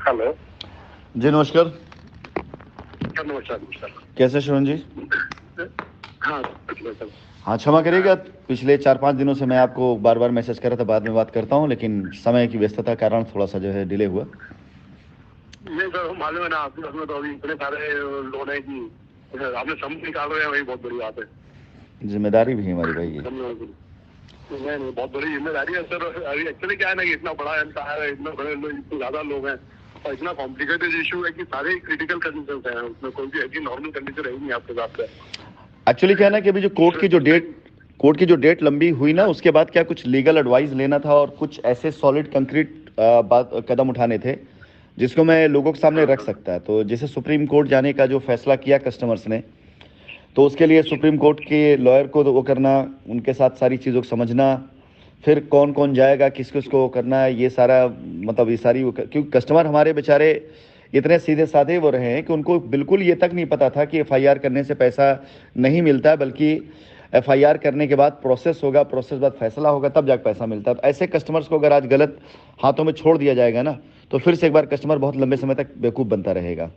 Hello जी नमस्कार। नमस्कार नमस्कार। कैसे शिवन जी? हाँ हाँ क्षमा करिएगा, पिछले 4-5 दिनों से मैं आपको बार बार मैसेज कर रहा था, बाद में बात करता हूँ, लेकिन समय की व्यस्तता के कारण थोड़ा सा जो है डिले हुआ। नहीं सर, मालूम है ना आपके उसमें तो अभी इतने सारे लोग हैं कि आपने समय निकाल रहे हैं, वही बहुत बड़ी बात है। जिम्मेदारी भी है हमारी भाई ये। नहीं, बहुत बड़ी जिम्मेदारी है सर। अभी एक्चुअली क्या है ना कि इतना बड़ा एम्पायर है, इतना बड़े लोग, इतने ज्यादा लोग हैं और इतना कॉम्प्लिकेटेड इशू है कि सारे क्रिटिकल कंडीशन है, उसमें कोई भी ऐसी नॉर्मल कंडीशन है नहीं आपके साथ। एक्चुअली क्या है ना कि अभी जो कोर्ट की जो डेट लंबी हुई ना, उसके बाद क्या कुछ लीगल एडवाइस लेना था और कुछ ऐसे सॉलिड कंक्रीट बात कदम उठाने थे जिसको मैं लोगों के सामने रख सकता है। तो जैसे सुप्रीम कोर्ट जाने का जो फैसला किया कस्टमर्स ने, तो उसके लिए सुप्रीम कोर्ट के लॉयर को वो करना, उनके साथ सारी चीज़ों को समझना, फिर कौन कौन जाएगा, किस किस को करना है, ये सारा मतलब ये सारी, क्योंकि कस्टमर हमारे बेचारे इतने सीधे साधे वो रहे हैं कि उनको बिल्कुल ये तक नहीं पता था कि एफआईआर करने से पैसा नहीं मिलता है, बल्कि एफआईआर करने के बाद प्रोसेस होगा, प्रोसेस बाद फैसला होगा, तब जाकर पैसा मिलता है। तो ऐसे कस्टमर्स को अगर आज गलत हाथों में छोड़ दिया जाएगा ना, तो फिर से एक बार कस्टमर बहुत लंबे समय तक बेवकूफ़ बनता रहेगा।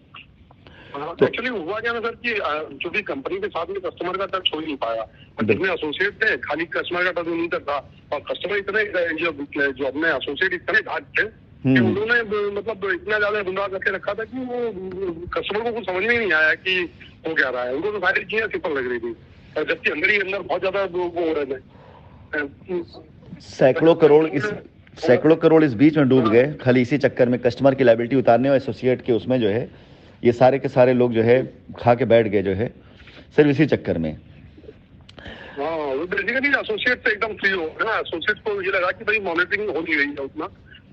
तो एक्चुअली हुआ क्या ना सर कि चूंकि कंपनी के साथ में कस्टमर का टच हो ही नहीं पाया, और जितने एसोसिएट थे खाली कस्टमर का टच नहीं था, और कस्टमर इतने जो अपने एसोसिएट इतने घाट थे कि उन्होंने मतलब इतना ज्यादा गुमराह करके रखा था कि वो कस्टमर को कुछ समझ में ही नहीं आया कि हो क्या रहा है। उनको तो सारी चीजें सिंपल लग रही थी, और जबकि अंदर ही अंदर बहुत ज्यादा वो हो रहे थे। सैकड़ों करोड़ इस बीच में डूब गए खाली इसी चक्कर में, कस्टमर की लायबिलिटी उतारने और एसोसिएट के उसमें जो है ये सारे के सारे लोग जो है खा के बैठ गए जो है, सिर्फ इसी चक्कर में। हाँ, वो बेसिकली एसोसिएट से एकदम फ्री हो गया ना। एसोसिएट को ये लगा कि भाई मॉनिटरिंग हो नहीं रही है उतना,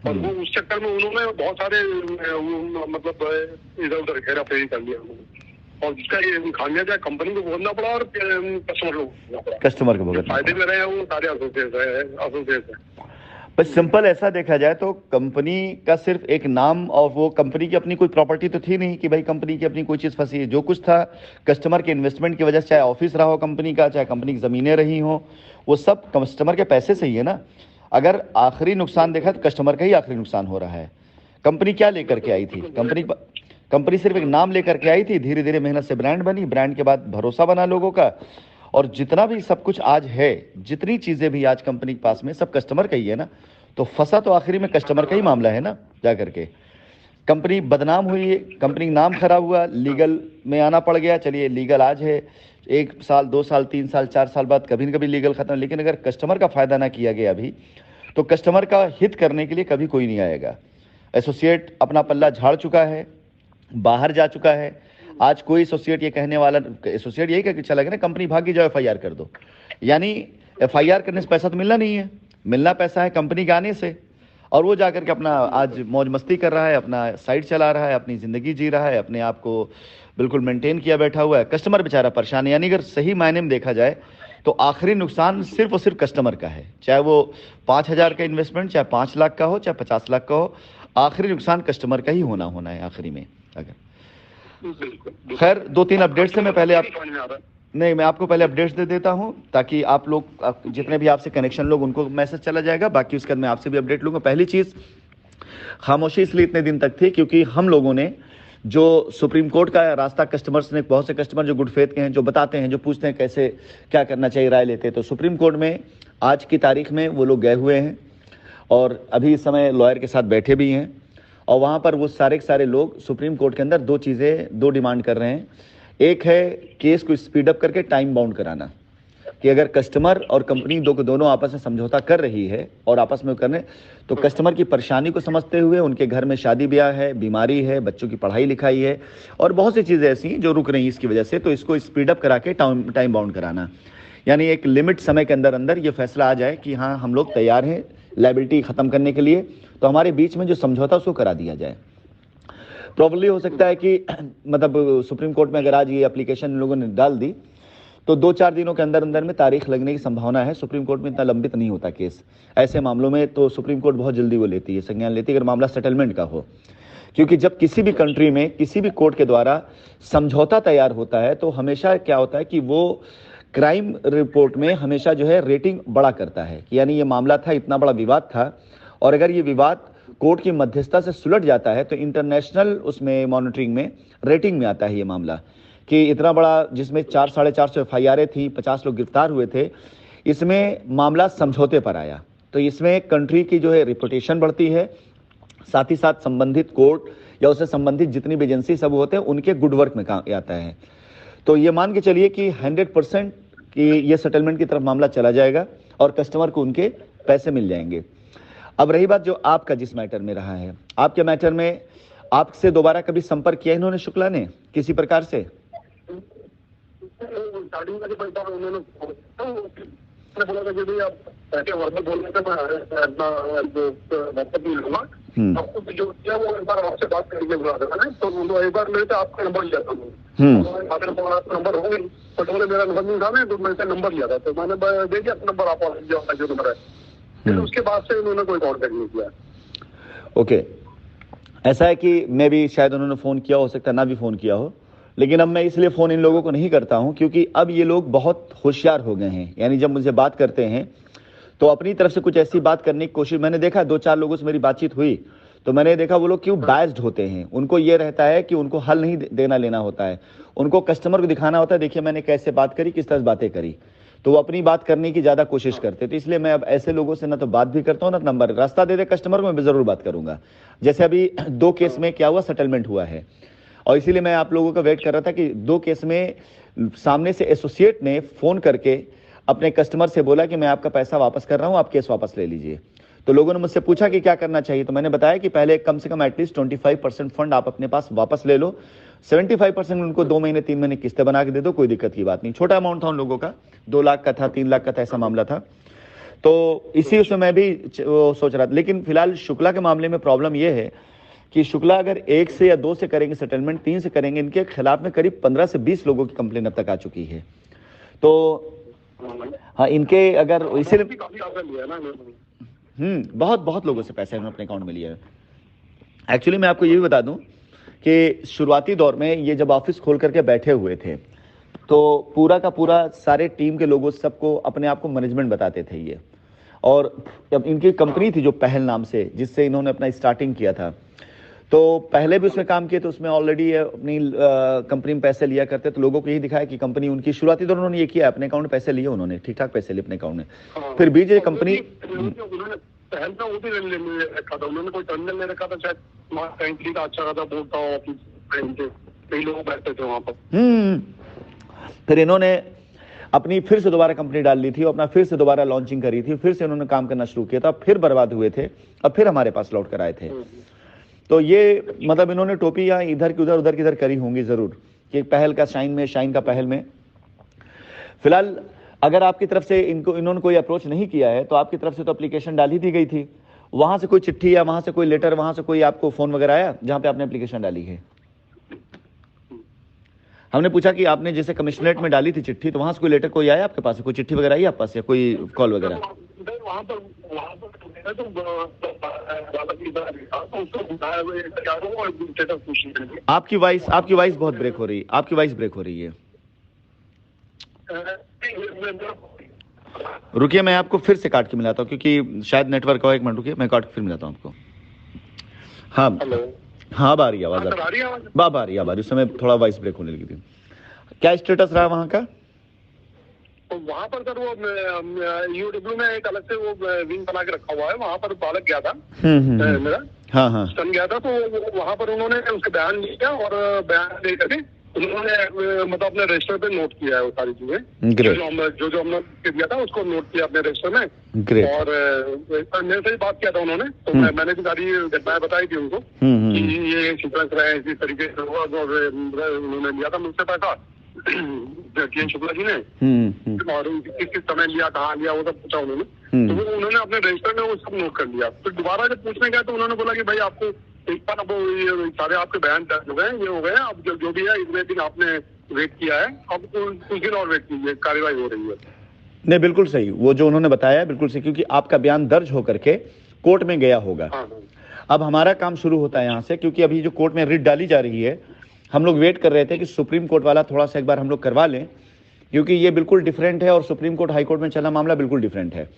और वो उस चक्कर में उन्होंने बहुत सारे मतलब इधर उधर घेरा फेरी कर लिया उन्होंने, और जिसका ये खामियाजा कंपनी को भुगतना पड़ा और कस्टमर को भुगतना पड़ा। फायदे में रहे हैं वो सारे एसोसिएट है। बस सिंपल ऐसा देखा जाए तो कंपनी का सिर्फ एक नाम, और वो कंपनी की अपनी कोई प्रॉपर्टी तो थी नहीं कि भाई कंपनी की अपनी कोई चीज़ फंसी है। जो कुछ था कस्टमर के इन्वेस्टमेंट की वजह से, चाहे ऑफिस रहा हो कंपनी का, चाहे कंपनी की ज़मीनें रही हो, वो सब कस्टमर के पैसे से ही है ना। अगर आखिरी नुकसान देखा तो कस्टमर का ही आखिरी नुकसान हो रहा है। कंपनी क्या लेकर के आई थी? कंपनी सिर्फ एक नाम लेकर के आई थी, धीरे धीरे मेहनत से ब्रांड बनी, ब्रांड के बाद भरोसा बना लोगों का, और जितना भी सब कुछ आज है, जितनी चीज़ें भी आज कंपनी के पास में, सब कस्टमर का ही है ना। तो फंसा तो आखिरी में कस्टमर का ही मामला है ना। जा करके कंपनी बदनाम हुई, कंपनी नाम खराब हुआ, लीगल में आना पड़ गया। चलिए लीगल आज है, 1 साल 2 साल 3 साल 4 साल बाद कभी न कभी लीगल खत्म, लेकिन अगर कस्टमर का फ़ायदा ना किया गया अभी, तो कस्टमर का हित करने के लिए कभी कोई नहीं आएगा। एसोसिएट अपना पल्ला झाड़ चुका है, बाहर जा चुका है। आज कोई एसोसिएट ये कहने वाला, एसोसिएट यही कह के चला गया ना कंपनी भागी जाओ एफआईआर कर दो, यानी एफआईआर करने से पैसा तो मिलना नहीं है, मिलना पैसा है कंपनी के आने से। और वो जाकर के अपना आज मौज मस्ती कर रहा है, अपना साइट चला रहा है, अपनी ज़िंदगी जी रहा है, अपने आप को बिल्कुल मेंटेन किया बैठा हुआ है। कस्टमर बेचारा परेशान है। यानी अगर सही मायने में देखा जाए तो आखिरी नुकसान सिर्फ और सिर्फ कस्टमर का है, चाहे वो 5,000 का इन्वेस्टमेंट, चाहे 5 लाख का हो, चाहे 50 लाख का हो, आखिरी नुकसान कस्टमर का ही होना है आखिरी में। अगर खैर 2-3 अपडेट से मैं पहले मैं आपको पहले अपडेट्स दे देता हूं, ताकि आप लोग जितने भी आपसे कनेक्शन लोग उनको मैसेज चला जाएगा, बाकी उसके बाद मैं आपसे भी अपडेट लूंगा। पहली चीज़, खामोशी इसलिए इतने दिन तक थी क्योंकि हम लोगों ने जो सुप्रीम कोर्ट का रास्ता, कस्टमर्स ने, बहुत से कस्टमर जो गुड फेथ के हैं, जो बताते हैं, जो पूछते हैं कैसे क्या करना चाहिए, राय लेते हैं, तो सुप्रीम कोर्ट में आज की तारीख में वो लोग गए हुए हैं और अभी इस समय लॉयर के साथ बैठे भी हैं, और वहाँ पर वो सारे के सारे लोग सुप्रीम कोर्ट के अंदर दो डिमांड कर रहे हैं। एक है केस को स्पीड अप करके टाइम बाउंड कराना, कि अगर कस्टमर और कंपनी दोनों आपस में समझौता कर रही है और आपस में करने, तो कस्टमर की परेशानी को समझते हुए, उनके घर में शादी ब्याह है, बीमारी है, बच्चों की पढ़ाई लिखाई है, और बहुत सी चीज़ें ऐसी जो रुक रही हैं इसकी वजह से, तो इसको स्पीड अप करा के टाइम बाउंड कराना। यानी एक लिमिट समय के अंदर अंदर ये फैसला आ जाए कि हाँ हम लोग तैयार हैं लायबिलिटी ख़त्म करने के लिए, तो हमारे बीच में जो समझौता उसको करा दिया जाए। प्रॉब्ली हो सकता है कि मतलब सुप्रीम कोर्ट में अगर आज ये एप्लीकेशन लोगों ने डाल दी तो 2-4 दिनों के अंदर अंदर में तारीख लगने की संभावना है। सुप्रीम कोर्ट में इतना लंबित नहीं होता केस, ऐसे मामलों में तो सुप्रीम कोर्ट बहुत जल्दी वो लेती है, संज्ञान लेती है अगर मामला सेटलमेंट का हो। क्योंकि जब किसी भी कंट्री में किसी भी कोर्ट के द्वारा समझौता तैयार होता है तो हमेशा क्या होता है कि वो क्राइम रिपोर्ट में हमेशा जो है रेटिंग बड़ा करता है, कि यानी ये मामला था, इतना बड़ा विवाद था, और अगर ये विवाद कोर्ट की मध्यस्थता से सुलझ जाता है तो इंटरनेशनल उसमें मॉनिटरिंग में रेटिंग में आता है ये मामला कि इतना बड़ा, जिसमें 400-450 FIR थी, 50 लोग गिरफ्तार हुए थे, इसमें मामला समझौते पर आया। तो इसमें कंट्री की जो है रिपुटेशन बढ़ती है, साथ ही साथ संबंधित कोर्ट या उससे संबंधित जितनी भी एजेंसी सब होते हैं उनके गुड वर्क में काम आता है। तो ये मान के चलिए कि 100% कि ये सेटलमेंट की तरफ मामला चला जाएगा और कस्टमर को उनके पैसे मिल जाएंगे। अब रही बात जो आपका जिस मैटर में रहा है, आपके मैटर में आपसे दोबारा कभी संपर्क किया इन्होंने, शुक्ला ने, किसी प्रकार से? स्टार्टिंग में पैसा उन्होंने बोला था कि भाई आप पैसे वर्कर बोलने से मैं अपना व्हाट्सएप नहीं लूंगा, आपको जो किया वो एक बार आपसे बात करके बुला देना है। तो उन्होंने एक बार मेरे से आपका नंबर लिया था, आपका नंबर हो गई, बट बोले मेरा नंबर नहीं था ना, तो मैंने नंबर लिया था, तो मैंने दे दिया नंबर, आप जो नंबर है। फिर उसके बाद से उन्होंने कोई कॉन्टेक्ट नहीं किया। ओके, ऐसा है कि मैं भी शायद उन्होंने फ़ोन किया, हो सकता है ना भी फ़ोन किया हो, लेकिन अब मैं इसलिए फ़ोन इन लोगों को नहीं करता हूं क्योंकि अब ये लोग बहुत होशियार हो गए हैं। यानी जब मुझे बात करते हैं तो अपनी तरफ से कुछ ऐसी बात करने की कोशिश, मैंने देखा 2-4 लोगों से मेरी बातचीत हुई तो मैंने देखा वो लोग क्यों बायस्ड होते हैं। उनको ये रहता है कि उनको हल नहीं देना लेना होता है, उनको कस्टमर को दिखाना होता है देखिए मैंने कैसे बात करी, किस तरह से बातें करी, तो वो अपनी बात करने की ज़्यादा कोशिश करते। तो इसलिए मैं अब ऐसे लोगों से ना तो बात भी करता हूँ ना नंबर, रास्ता दे दे कस्टमर को मैं ज़रूर बात करूँगा। जैसे अभी 2 केस में क्या हुआ, सेटलमेंट हुआ है, और इसीलिए मैं आप लोगों का वेट कर रहा था कि 2 केस में सामने से एसोसिएट ने फ़ोन करके अपने कस्टमर से बोला कि मैं आपका पैसा वापस कर रहा हूँ, आप केस वापस ले लीजिए। तो लोगों ने मुझसे पूछा कि क्या करना चाहिए, तो मैंने बताया कि पहले कम से कम एटलीस्ट 25% फंड आप अपने पास वापस ले लो, 75% उनको 2 महीने 3 महीने किस्तें बना के दे दो, कोई दिक्कत की बात नहीं। छोटा अमाउंट था उन लोगों का, 2 लाख का था, 3 लाख का था, ऐसा मामला था। तो इसी उसमें मैं भी सोच रहा था। लेकिन फिलहाल शुक्ला के मामले में प्रॉब्लम यह है कि शुक्ला अगर 1 से या 2 से करेंगे सेटलमेंट, 3 से करेंगे, इनके खिलाफ में करीब 15 से 20 लोगों की कंप्लेन अब तक आ चुकी है। तो हाँ, इनके अगर इसीलिए बहुत बहुत लोगों से पैसा इन्होंने अपने अकाउंट में लिया है। एक्चुअली मैं आपको ये भी बता दूं कि शुरुआती दौर में ये जब ऑफिस खोल करके बैठे हुए थे तो पूरा का पूरा सारे टीम के लोगों सबको अपने आप को मैनेजमेंट बताते थे ये, और जब इनकी कंपनी थी जो पहल नाम से, जिससे इन्होंने अपना स्टार्टिंग किया था, तो पहले भी उसमें काम किए तो उसमें ऑलरेडी अपनी कंपनी में पैसे लिया करते, तो लोगों को यही दिखाया कि कंपनी उनकी शुरुआती दौर उन्होंने ये किया, अपने अकाउंट में पैसे लिए उन्होंने, ठीक ठाक पैसे लिए अपने अकाउंट में। फिर बीच ये कंपनी पहल था वो भी ले रखा था, उन्होंने कोई टर्मिनल ले रखा था, शायद फ्रैंकली का अच्छा खासा बोर्ड था ऑफिस, कई लोग बैठते थे वहां पर। फिर इन्होंने अपनी फिर से दोबारा कंपनी डाल ली थी और अपना फिर से दोबारा लॉन्चिंग करी थी, फिर से उन्होंने काम करना शुरू किया था, फिर बर्बाद हुए थे, अब फिर हमारे पास लौट कर आए थे। तो ये मतलब इन्होंने टोपियां इधर की उधर, उधर की इधर करी होंगी जरूर, कि पहल का शाइन में, शाइन का पहल में। फिलहाल अगर आपकी तरफ से इन्होंने कोई अप्रोच नहीं किया है तो आपकी तरफ से तो एप्लीकेशन डाल ही दी गई थी, वहां से कोई चिट्ठी या वहां से कोई लेटर, वहां से कोई आपको फोन वगैरह आया जहां पे आपने एप्लीकेशन डाली है? हमने पूछा कि आपने जैसे कमिश्नरेट में डाली थी चिट्ठी, तो वहां से कोई लेटर कोई आया आपके पास, कोई चिट्ठी वगैरह आई आपके पास या कोई कॉल वगैरह? आपकी वॉइस बहुत ब्रेक हो रही है, आपकी वॉइस ब्रेक हो रही है। रुकिए मैं आपको फिर से काट के मिलाता हूँ क्योंकि शायद नेटवर्क का, 1 मिनट रुकिए, मैं काट के फिर मिलाता हूँ आपको। हाँ हाँ, अब आ रही है आवाज, आ रही है। उस समय थोड़ा वॉइस ब्रेक होने लगी थी। क्या स्टेटस रहा वहाँ का? तो वहाँ पर सर वो यूडब्ल्यू में एक अलग से वो विंग बना के रखा हुआ है, वहाँ पर बालक गया था मेरा, हाँ सन गया था, तो वहाँ पर उन्होंने उसके बयान लिया और बयान दे करके उन्होंने मतलब अपने रजिस्टर पे नोट किया है वो सारी चीजें, जो हमने दिया था उसको नोट किया अपने रजिस्टर में। और मेरे से बात किया था उन्होंने, तो मैंने भी सारी घटनाएं बताई थी उनको कि ये सीक्वेंस रहे, इसी तरीके से हुआ, और उन्होंने लिया था मुझसे पैसा शुक्ला जी ने, और किस किस समय लिया, कहाँ लिया, वो सब पूछा उन्होंने। तो वो उन्होंने अपने रजिस्टर में वो सब नोट कर लिया। फिर दोबारा जब पूछने गया तो उन्होंने बोला कि भाई आपको एक बार अब ये सारे आपके बयान दर्ज हो गए, ये हो गए, अब जो भी है इतने दिन आपने वेट किया है, अब कुछ दिन और वेट कीजिए, कार्रवाई हो रही है। नहीं, बिल्कुल सही, वो जो उन्होंने बताया बिल्कुल सही, क्योंकि आपका बयान दर्ज होकर के कोर्ट में गया होगा। अब हमारा काम शुरू होता है यहाँ से, क्योंकि अभी जो कोर्ट में रिट डाली जा रही है, हम लोग वेट कर रहे थे कि सुप्रीम कोर्ट वाला थोड़ा सा एक बार हम लोग करवा लें, क्योंकि ये बिल्कुल डिफरेंट है और सुप्रीम कोर्ट हाई कोर्ट में चला मामला बिल्कुल डिफरेंट है।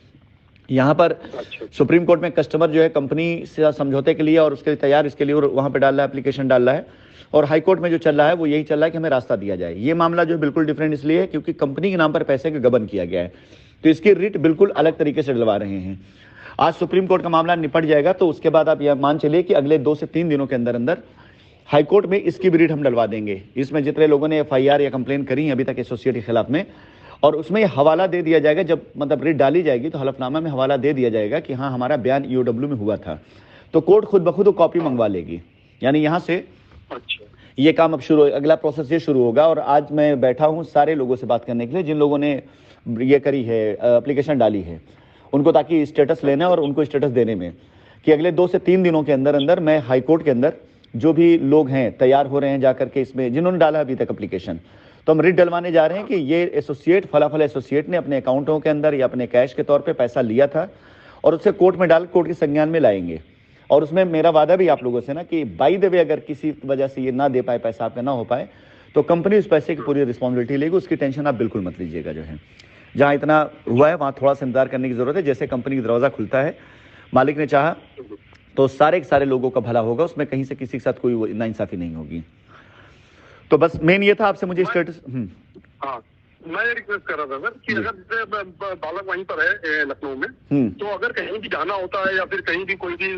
यहाँ पर अच्छा। सुप्रीम कोर्ट में कस्टमर जो है कंपनी से समझौते के लिए और उसके लिए तैयार, इसके लिए वहाँ पे डाल रहा है, एप्लीकेशन डाल रहा है, और हाई कोर्ट में जो चल रहा है वो यही चल रहा है कि हमें रास्ता दिया जाए। ये मामला जो है बिल्कुल डिफरेंट इसलिए है क्योंकि कंपनी के नाम पर पैसे का गबन किया गया है, तो इसकी रिट बिल्कुल अलग तरीके से डलवा रहे हैं। आज सुप्रीम कोर्ट का मामला निपट जाएगा तो उसके बाद आप यह मान चलिए कि अगले 2 से 3 दिनों के अंदर अंदर हाई कोर्ट में इसकी भी रिट हम डलवा देंगे। इसमें जितने लोगों ने FIR या कंप्लेन करी है अभी तक एसोसिएट के खिलाफ में, और उसमें हवाला दे दिया जाएगा, जब मतलब रिट डाली जाएगी तो हलफनामा में हवाला दे दिया जाएगा कि हाँ हमारा बयान EOW में हुआ था, तो कोर्ट खुद ब खुद कॉपी मंगवा लेगी। यानी यहाँ से ये काम अब शुरू, अगला प्रोसेस ये शुरू होगा। और आज मैं बैठा हूँ सारे लोगों से बात करने के लिए जिन लोगों ने ये करी है, एप्लीकेशन डाली है उनको, ताकि स्टेटस लेना और उनको स्टेटस देने में कि अगले 2 से 3 दिनों के अंदर अंदर मैं हाई कोर्ट के अंदर जो भी लोग हैं तैयार हो रहे हैं जाकर के इसमें, जिन्होंने डाला अभी तक एप्लीकेशन, तो हम रिट डलवाने जा रहे हैं कि ये एसोसिएट फलाफल एसोसिएट ने अपने अकाउंटों के अंदर या अपने कैश के तौर पे पैसा लिया था और उससे कोर्ट में डाल कोर्ट के संज्ञान में लाएंगे। और उसमें मेरा वादा भी आप लोगों से ना कि बाय द वे अगर किसी वजह से ये ना दे पाए, पैसा आपका ना हो पाए, तो कंपनी उस पैसे की पूरी रिस्पॉन्सिबिलिटी लेगी, उसकी टेंशन आप बिल्कुल मत लीजिएगा। जो है जहाँ इतना हुआ है वहाँ थोड़ा सा इंतजार करने की जरूरत है। जैसे कंपनी का दरवाजा खुलता है, मालिक ने चाहा तो सारे के सारे लोगों का भला होगा, उसमें कहीं से किसी के साथ कोई नाइंसाफी नहीं होगी। तो बस मेन ये था आपसे मुझे स्टेटस। हाँ, मैं ये रिक्वेस्ट कर रहा था सर कि अगर बालक वहीं पर है लखनऊ में, तो अगर कहीं भी जाना होता है या फिर कहीं भी कोई भी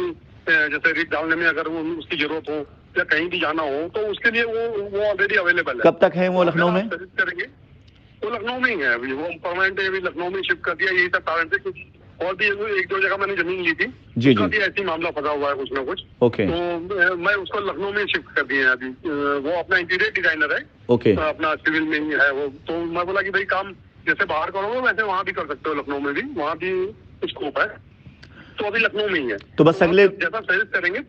जैसे रिट डालने में अगर वो उसकी जरूरत हो या कहीं भी जाना हो तो उसके लिए वो ऑलरेडी अवेलेबल है। कब तक है वो लखनऊ में? करेंगे वो लखनऊ में ही है अभी, वो परमानेंट अभी लखनऊ में शिफ्ट कर दिया, यही सब कारण से। क्योंकि और भी 1-2 जगह मैंने जमीन ली थी, उसका भी ऐसी मामला फंसा हुआ है कुछ ना कुछ। ओके। तो मैं उसको लखनऊ में शिफ्ट कर दिया है अभी। वो अपना इंटीरियर डिजाइनर है। ओके। अपना सिविल में ही है वो। तो मैं बोला कि भाई काम जैसे बाहर करोगे वैसे वहाँ भी कर सकते हो, लखनऊ में भी, वहाँ भी स्कोप है। तो अभी लखनऊ में ही है। तो बस अगले जैसा सजेस्ट करेंगे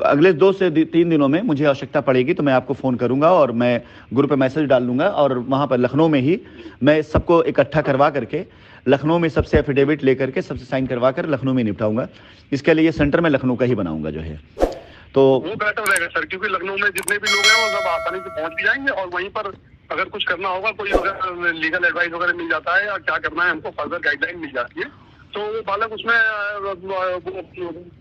अगले 2 से 3 दिनों में मुझे आवश्यकता पड़ेगी तो मैं आपको फोन करूंगा और मैं ग्रुप पे मैसेज डाल दूंगा, और वहां पर लखनऊ में ही मैं सबको इकट्ठा करवा करके लखनऊ में सबसे एफिडेविट लेकर के सबसे साइन करवा कर लखनऊ में निपटाऊंगा। इसके लिए सेंटर में लखनऊ का ही बनाऊंगा जो है, तो वो बेहतर रहेगा सर, क्योंकि लखनऊ में जितने भी लोग हैं वो सब आसानी से पहुंच भी जाएंगे। और वहीं पर अगर कुछ करना होगा, कोई अगर लीगल एडवाइस वगैरह मिल जाता है या क्या करना है हमको फर्दर गाइडलाइन मिल जाती है, तो वो बालक उसमें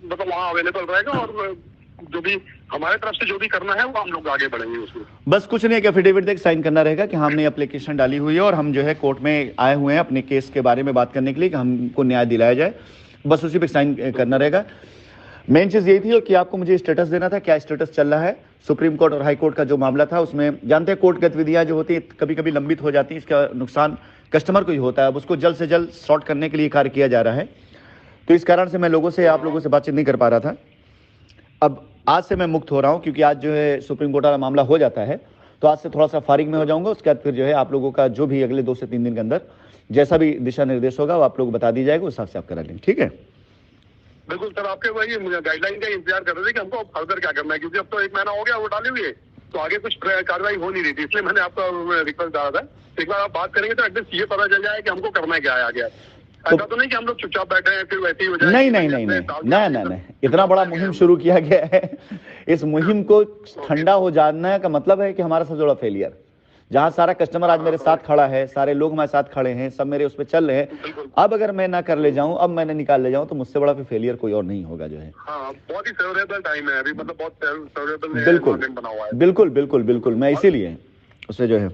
मतलब वहाँ अवेलेबल रहेगा। और जो भी हमारे तरफ से जो भी करना है वो हम लोग आगे बढ़ेंगे उसमें। बस कुछ नहीं, एक एफिडेविट देख साइन करना रहेगा कि हमने एप्लीकेशन डाली हुई है और हम जो है कोर्ट में आए हुए हैं अपने केस के बारे में बात करने के लिए कि हमको न्याय दिलाया जाए, बस उसी पे साइन करना रहेगा। मेन चीज यही थी कि आपको मुझे स्टेटस देना था, क्या स्टेटस चल रहा है। सुप्रीम कोर्ट और हाई कोर्ट का जो मामला था उसमें जानते हैं कोर्ट गतिविधियां जो होती है कभी कभी लंबित हो जाती है, इसका नुकसान कस्टमर को ही होता है। अब उसको जल्द से जल्द सॉर्ट करने के लिए कार्य किया जा रहा है, तो इस कारण से मैं लोगों से आप लोगों से बातचीत नहीं कर पा रहा था। अब आज से मैं मुक्त हो रहा हूं क्योंकि आज जो है सुप्रीम कोर्ट वाला मामला हो जाता है, तो आज से थोड़ा सा फारिग में हो जाऊंगा। उसके बाद फिर जो है आप लोगों का जो भी अगले 2 से 3 दिन के अंदर जैसा भी दिशा निर्देश होगा वो आप लोग बता दी जाएगा, उस हिसाब से आप करा लेंगे। ठीक है, बिल्कुल सर। आपके वही गाइडलाइन का इंतजार कर रहे थे कि हमको फर्दर क्या करना है, क्योंकि अब तो 1 महीना हो गया वो डाले हुए, तो आगे कुछ कार्रवाई हो नहीं रही थी, इसलिए मैंने आपका रिक्वेस्ट डाला था। एक बार आप बात करेंगे तो एटलीस्ट ये पता चल जाए कि हमको करना क्या है आगे। ऐसा तो नहीं कि हम लोग चुपचाप बैठे हैं फिर वैसे ही हो जाए। नहीं, इतना बड़ा मुहिम शुरू किया गया है। इस मुहिम को ठंडा हो जाना का मतलब है कि हमारा सबसे बड़ा फेलियर, जहां सारा कस्टमर आज मेरे साथ खड़ा है, सारे लोग हमारे साथ खड़े हैं, सब मेरे उस पर चल रहे हैं, अब अगर मैं ना कर ले जाऊं, अब मैंने निकाल ले जाऊं, तो मुझसे बड़ा फेलियर कोई और नहीं होगा जो है। हाँ, बहुत ही फेवरेबल टाइम है अभी, मतलब बहुत फेवरेबल बना हुआ है। बिल्कुल मैं इसीलिए उससे जो है।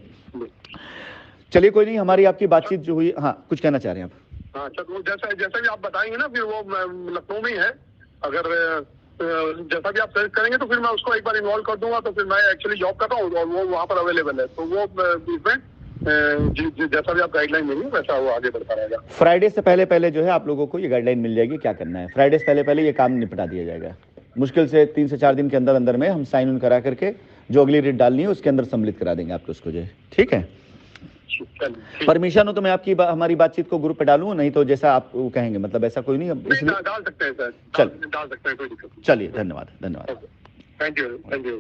चलिए कोई नहीं, हमारी आपकी बातचीत जो हुई, हाँ कुछ कहना चाह रहे हैं आप? हाँ, जैसा भी आप बताएंगे ना, फिर वो लखनऊ में ही है। अगर जैसा भी आप सर्च करेंगे तो फिर मैं उसको एक बार इन्वॉल्व कर दूंगा। तो फिर मैं एक्चुअली जॉब करता हूँ और वो वहाँ पर अवेलेबल है, तो वो इसमें जैसा भी आप गाइडलाइन देंगे वैसा वो आगे बढ़ता रहेगा। फ्राइडे से पहले जो है आप लोगों को ये गाइडलाइन मिल जाएगी क्या करना है। फ्राइडे से पहले ये काम निपटा दिया जाएगा। मुश्किल से 3 से 4 दिन के अंदर में हम साइन इन करा करके जो अगली रेट डालनी है उसके अंदर सम्मिलित करा देंगे आपको उसको जो है। ठीक है, परमिशन हो तो मैं आपकी हमारी बातचीत को ग्रुप पे डालूं, नहीं तो जैसा आप कहेंगे, मतलब ऐसा कोई नहीं, इसलिए डाल सकते हैं सर, डाल सकते हैं, कोई दिक्कत नहीं। चलिए, धन्यवाद। Thank you.